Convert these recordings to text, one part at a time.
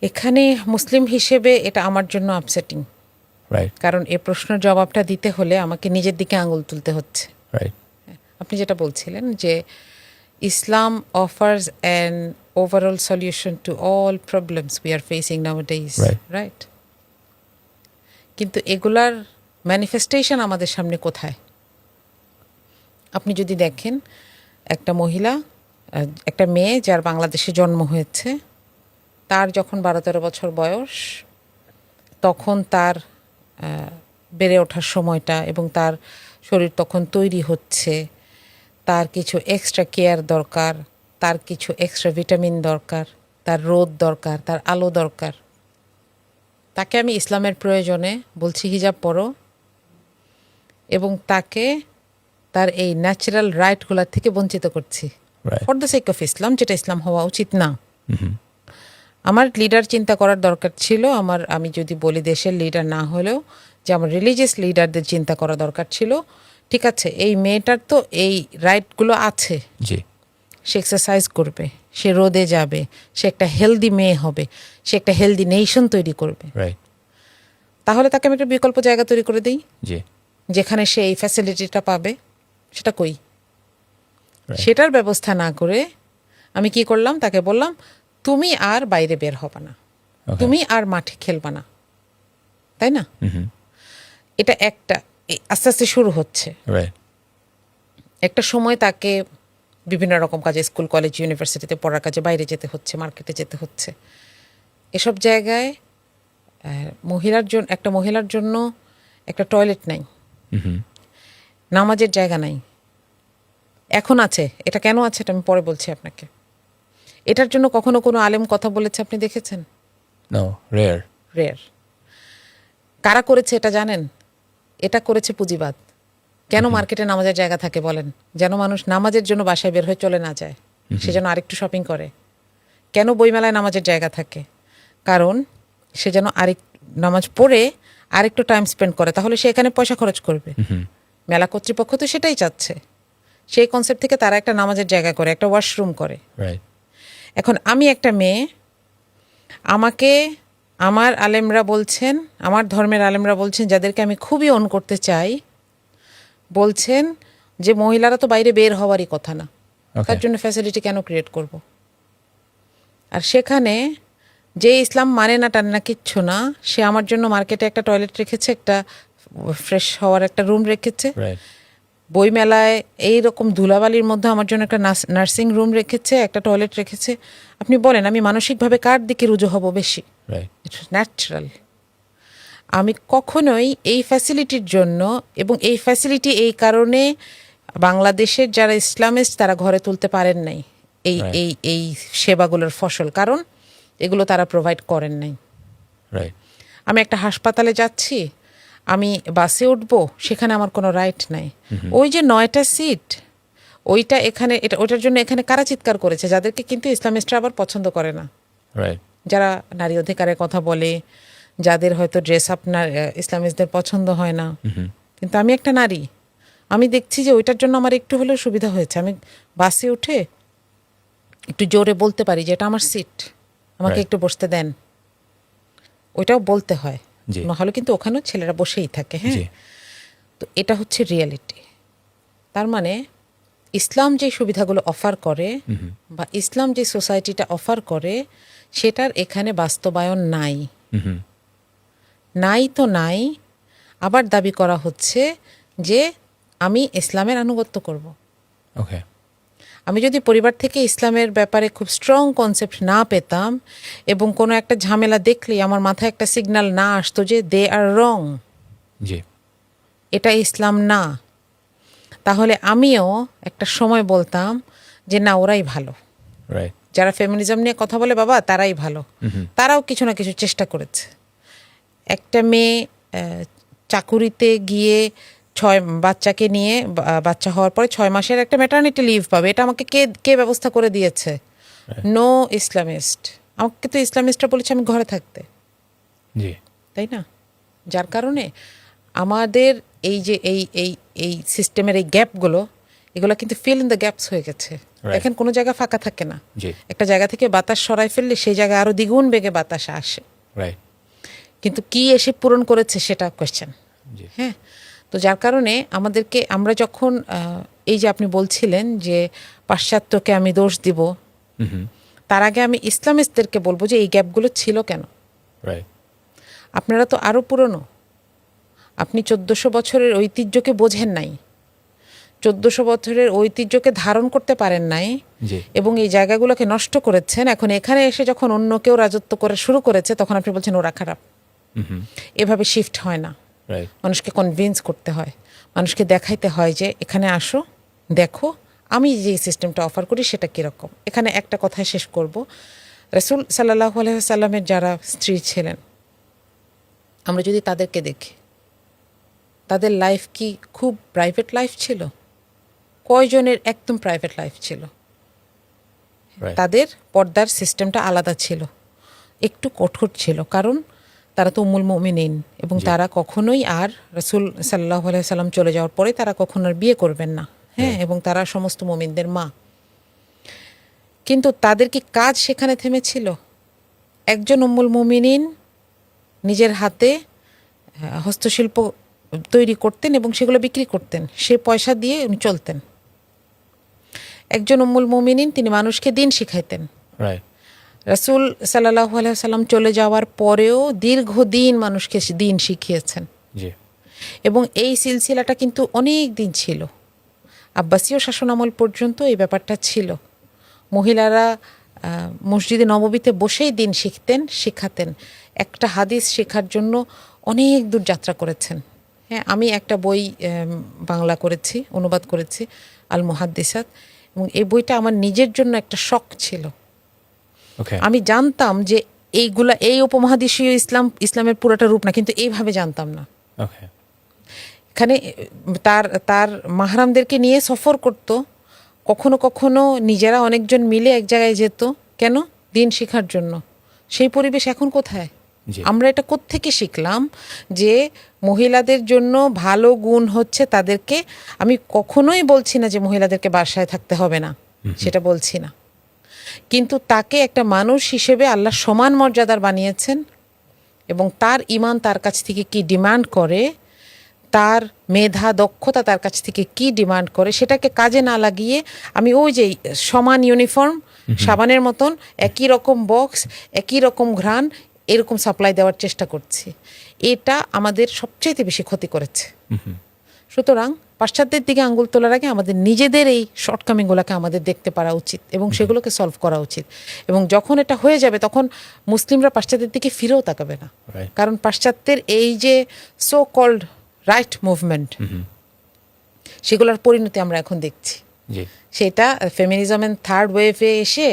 এখানে মুসলিম হিসেবে এটা আমার জন্য আপসেটিং, রাইট কারণ এ প্রশ্নের জবাবটা দিতে হলে আমাকে নিজের দিকে আঙুল তুলতে হচ্ছে। রাইট আপনি যেটা বলছিলেন যে Islam offers an overall solution to all problems we are facing nowadays, Right. Right? কিন্তু এগুলার ম্যানিফেস্টেশন আমাদের সামনে কোথায়? আপনি যদি দেখেন একটা মহিলা, একটা মেয়ে যার বাংলাদেশে জন্ম হয়েছে, তার যখন 12-13 বছর বয়স, তখন তার বেড়ে ওঠার সময়টা এবং তার শরীর তখন তৈরি হচ্ছে, তার কিছু এক্সট্রা কেয়ার দরকার, তার কিছু এক্সট্রা ভিটামিন দরকার, তার রোদ দরকার, তার আলো দরকার। তাকে আমি ইসলামের প্রয়োজনে বলছি হিজাব পরো, এবং তাকে তার এই ন্যাচারাল রাইটগুলোর থেকে বঞ্চিত করছি Right. For the sake of Islam, যেটা ইসলাম হওয়া উচিত না। আমার লিডার চিন্তা করার দরকার ছিল, আমি যদি বলি দেশের লিডার না হলেও যে আমার রিলিজিয়াস লিডারদের চিন্তা করা দরকার ছিল। ঠিক আছে, এই মেয়েটার তো এই রাইটগুলো আছে, জি সে এক্সারসাইজ করবে, সে রোদে যাবে, সে একটা হেলদি মেয়ে হবে, সে একটা হেলদি নেশন তৈরি করবে। রাইট তাহলে তাকে আমি একটা বিকল্প জায়গা তৈরি করে দিই জি যেখানে সে এই ফ্যাসিলিটিটা পাবে। সেটা কই? Right. সেটার ব্যবস্থা না করে আমি কি করলাম, তাকে বললাম তুমি আর বাইরে বের হবা না, Okay. তুমি আর মাঠে খেলবা না, তাই না? এটা একটা আস্তে আস্তে শুরু হচ্ছে। রাইট একটা সময় তাকে বিভিন্ন রকম কাজে, স্কুল কলেজ ইউনিভার্সিটিতে পড়ার কাজে বাইরে যেতে হচ্ছে, মার্কেটে যেতে হচ্ছে। এসব জায়গায় একটা মহিলার জন্য একটা টয়লেট নাই, নামাজের জায়গা নাই। এখন আছে, এটা কেন আছে এটা আমি পরে বলছি আপনাকে। এটার জন্য কখনো কোনো আলেম কথা বলেছে আপনি দেখেছেন? No rare rare. কারা করেছে এটা জানেন? এটা করেছে পুঁজিবাদ। কেন মার্কেটে নামাজের জায়গা থাকে বলেন? যেন মানুষ নামাজের জন্য বাসায় বের হয়ে চলে না যায়, সে যেন আরেকটু শপিং করে। কেন বইমেলায় নামাজের জায়গা থাকে? কারণ সে যেন নামাজ পড়ে আরেকটু টাইম স্পেন্ড করে, তাহলে সে এখানে পয়সা খরচ করবে। মেলা কর্তৃপক্ষ তো সেটাই চাচ্ছে। সেই কনসেপ্ট থেকে তারা একটা নামাজের জায়গা করে, একটা ওয়াশরুম করে। রাইট এখন আমি একটা মেয়ে, আমাকে আমার আলেমরা বলছেন, আমার ধর্মের আলেমরা বলছেন, যাদেরকে আমি খুবই অন করতে চাই, বলছেন যে মহিলারা তো বাইরে বের হওয়ারই কথা না, তার জন্য ফ্যাসিলিটি কেন ক্রিয়েট করব? আর সেখানে যে ইসলাম মানে না টানে না কিচ্ছু না, সে আমার জন্য মার্কেটে একটা টয়লেট রেখেছে, একটা ফ্রেশ হওয়ার একটা রুম রেখেছে, রাইট বইমেলায় এইরকম ধুলাবালির মধ্যে আমার জন্য একটা নার্সিং রুম রেখেছে, একটা টয়লেট রেখেছে। আপনি বলেন আমি মানসিকভাবে কার দিকে রুজু হব বেশি? Right it's natural. আমি কখনোই এই ফ্যাসিলিটির জন্য, এবং এই ফ্যাসিলিটি এই কারণে বাংলাদেশের যারা ইসলামিস্ট তারা ঘরে তুলতে পারেন নাই এই Right. এই এই সেবাগুলোর ফসল, কারণ এগুলো তারা প্রোভাইড করেন নাই। রাইট আমি একটা হাসপাতালে যাচ্ছি, আমি বাসে উঠবো, সেখানে আমার কোনো রাইট নাই। ওই যে 9টা সিট, ওইটা এখানে, ওইটার জন্য এখানে কারা চিৎকার করেছে, যাদেরকে কিন্তু ইসলামিস্টরা আবার পছন্দ করে না, রাইট যারা নারী অধিকারের কথা বলে, যাদের হয়তো ড্রেস আপ ইসলামিস্টদের পছন্দ হয় না। কিন্তু আমি একটা নারী, আমি দেখছি যে ওইটার জন্য আমার একটু হলেও সুবিধা হয়েছে। আমি বাসে উঠে একটু জোরে বলতে পারি যে এটা আমার সিট, আমাকে Right. একটু বসতে দেন। ওইটাও বলতে হয়, জি। নাহলে কিন্তু ওখানেও ছেলেরা বসেই থাকে। হ্যাঁ, জি তো এটা হচ্ছে রিয়ালিটি। তার মানে ইসলাম যে সুবিধাগুলো অফার করে, বা ইসলাম যে সোসাইটিটা অফার করে, সেটার এখানে বাস্তবায়ন নাই। নাই তো নাই, আবার দাবি করা হচ্ছে যে আমি ইসলামের আনুগত্য করব। ওকে আমি যদি পরিবার থেকে ইসলামের ব্যাপারে খুব স্ট্রং কনসেপ্ট না পেতাম, এবং কোনো একটা ঝামেলা দেখলেই আমার মাথায় একটা সিগন্যাল না আসতো যে দে আর রং, জি এটা ইসলাম না, তাহলে আমিও একটা সময় বলতাম যে না, ওরাই ভালো। রাইট যারা ফেমিনিজম নিয়ে কথা বলে বাবা, তারাই ভালো, তারাও কিছু না কিছু চেষ্টা করেছে। একটা মেয়ে চাকুরিতে গিয়ে বাচ্চাকে নিয়ে, বাচ্চা হওয়ার পরে 6 মাসের একটা ম্যাটারনিটি লিভ পাবে, এটা আমাকে কে ব্যবস্থা করে দিয়েছে? No Islamist. আমাকে তো ইসলামিস্টরা বলেছে আমি ঘরে থাকতে, জি তাই না? যার কারণে আমাদের এই যে এই সিস্টেমের এই গ্যাপগুলো, এগুলো কিন্তু ফিল ইন দ্য গ্যাপস হয়ে গেছে। Right. এখন কোনো জায়গা ফাঁকা থাকে না। জি। একটা জায়গা থেকে বাতাস সরাই ফেললে সেই জায়গায় আরো দ্বিগুণ বেগে বাতাস আসে, রাইট। কিন্তু কি এসে পূরণ করেছে সেটা কোয়েশ্চেন। জি। হ্যাঁ, তো যার কারণে আমাদেরকে, আমরা যখন এই যে আপনি বলছিলেন যে পাশ্চাত্যকে আমি দোষ দিব, তার আগে আমি ইসলামিস্টদেরকে বলবো যে এই গ্যাপগুলো ছিল কেন। রাইট। আপনারা তো আরো পুরনো, আপনি 1400 বছরের ঐতিহ্যকে বোঝেন নাই, 1400 বছরের ঐতিহ্যকে ধারণ করতে পারেন নাই, জি। এবং এই জায়গাগুলোকে নষ্ট করেছেন। এখন এখানে এসে যখন অন্য কেউ রাজত্ব করে শুরু করেছে, তখন আপনি বলছেন ওরা খারাপ। এভাবে শিফট হয় না। রাইট। মানুষকে কনভিন্স করতে হয়, মানুষকে দেখাইতে হয় যে এখানে আসো, দেখো আমি যে সিস্টেমটা অফার করি সেটা কীরকম। এখানে একটা কথা শেষ করব, রাসূল সাল্লাল্লাহু আলাইহি ওয়াসাল্লামের যারা স্ত্রী ছিলেন, আমরা যদি তাদেরকে দেখি, তাদের লাইফ কি খুব প্রাইভেট লাইফ ছিল? কয়জনের একদম প্রাইভেট লাইফ ছিল? Right. তাদের পর্দার সিস্টেমটা আলাদা ছিল, একটু কঠোর ছিল, কারণ তারা তো উম্মুল মুমিনিন, এবং জি। তারা কখনোই আর রাসূল সাল্লাল্লাহু আলাইহি সাল্লাম চলে যাওয়ার পরে তারা কখনো আর বিয়ে করবেন না। হ্যাঁ, Right. এবং তারা সমস্ত মুমিনদের মা। কিন্তু তাদের কি কাজ সেখানে থেমেছিল? একজন উম্মুল মুমিনিন নিজের হাতে হস্তশিল্প তৈরি করতেন এবং সেগুলো বিক্রি করতেন, সে পয়সা দিয়ে উনি চলতেন। একজন উম্মুল মুমিনিন তিনি মানুষকে দিন শিখাইতেন। রাইট। রাসূল সাল্লাল্লাহু আলাইহি ওয়াসাল্লাম চলে যাওয়ার পরেও দীর্ঘদিন মানুষকে দিন শিখিয়েছেন, জি। এবং এই সিলসিলাটা কিন্তু অনেক দিন ছিল। আব্বাসীয় শাসনামল পর্যন্ত এই ব্যাপারটা ছিল। মহিলারা মসজিদে নববীতে বসেই দিন শিখাতেন। একটা হাদিস শেখার জন্য অনেক দূর যাত্রা করেছেন। হ্যাঁ, আমি একটা বই বাংলা করেছি, অনুবাদ করেছি, আল মুহাদ্দিসাত, এবং এই বইটা আমার নিজের জন্য একটা শখ ছিল। ওকে। আমি জানতাম যে এইগুলা এই উপমহাদেশীয় ইসলামের পুরোটা রূপ না, কিন্তু এইভাবে জানতাম না। ওকে। এখানে তার মাহরামদেরকে নিয়ে সফর করত, কখনো কখনো নিজেরা অনেকজন মিলে এক জায়গায় যেত। কেন? দিন শেখার জন্য। সেই পরিবেশ এখন কোথায়? জি। আমরা এটা কোত্থেকে শিখলাম যে মহিলাদের জন্য ভালো গুণ হচ্ছে তাদেরকে, আমি কখনোই বলছি না যে মহিলাদেরকে বাসায় থাকতে হবে না, সেটা বলছি না, কিন্তু তাকে একটা মানুষ হিসেবে আল্লাহ সমান মর্যাদার বানিয়েছেন, এবং তার ঈমান তার কাছ থেকে কি ডিমান্ড করে, তার মেধা দক্ষতা তার কাছ থেকে কি ডিমান্ড করে, সেটাকে কাজে না লাগিয়ে আমি ওই যে সমান ইউনিফর্ম, সাবানের মতন একই রকম বক্স, একই রকম ঘ্রাণ, এরকম সাপ্লাই দেওয়ার চেষ্টা করছি। এটা আমাদের সবচেয়ে বেশি ক্ষতি করেছে। সুতরাং পাশ্চাত্যের দিকে আঙ্গুল তোলার আগে আমাদের নিজেদের এই শর্টকামিংগুলোকে আমাদের দেখতে পারা উচিত এবং সেগুলোকে সলভ করা উচিত। এবং যখন এটা হয়ে যাবে তখন মুসলিমরা পাশ্চাত্যের দিকে ফিরেও তাকাবে না। Right. কারণ পাশ্চাত্যের এই যে সো কল্ড রাইট মুভমেন্ট, সেগুলোর পরিণতি আমরা এখন দেখছি। জি। সেটা ফেমিনিজমের থার্ড ওয়েভে এসে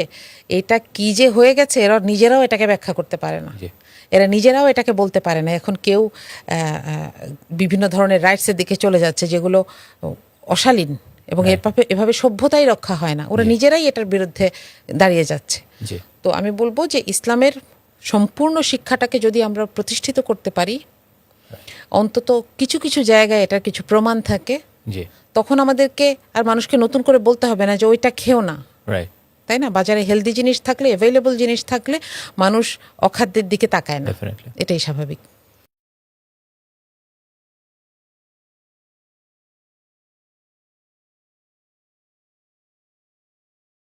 এটা কি যে হয়ে গেছে, এরা নিজেরাও এটাকে ব্যাখ্যা করতে পারে না। জি। এরা নিজেরাও এটাকে বলতে পারে না। এখন কেউ বিভিন্ন ধরনের রাইটসের দিকে চলে যাচ্ছে যেগুলো অশালীন, এবং এভাবে সভ্যতাই রক্ষা হয় না। ওরা জি। নিজেরাই এটার বিরুদ্ধে দাঁড়িয়ে যাচ্ছে। জি। তো আমি বলবো যে ইসলামের সম্পূর্ণ শিক্ষাটাকে যদি আমরা প্রতিষ্ঠিত করতে পারি, অন্তত কিছু কিছু জায়গায় এটার কিছু প্রমাণ থাকে, জি। তখন আমাদেরকে আর মানুষকে নতুন করে বলতে হবে না যে ওইটা খেও না, রাইট। তাই না? বাজারে হেলদি জিনিস থাকলে, অ্যাভেলেবল জিনিস থাকলে মানুষ অখাদ্যের দিকে তাকায় না, Definitely. এটাই স্বাভাবিক।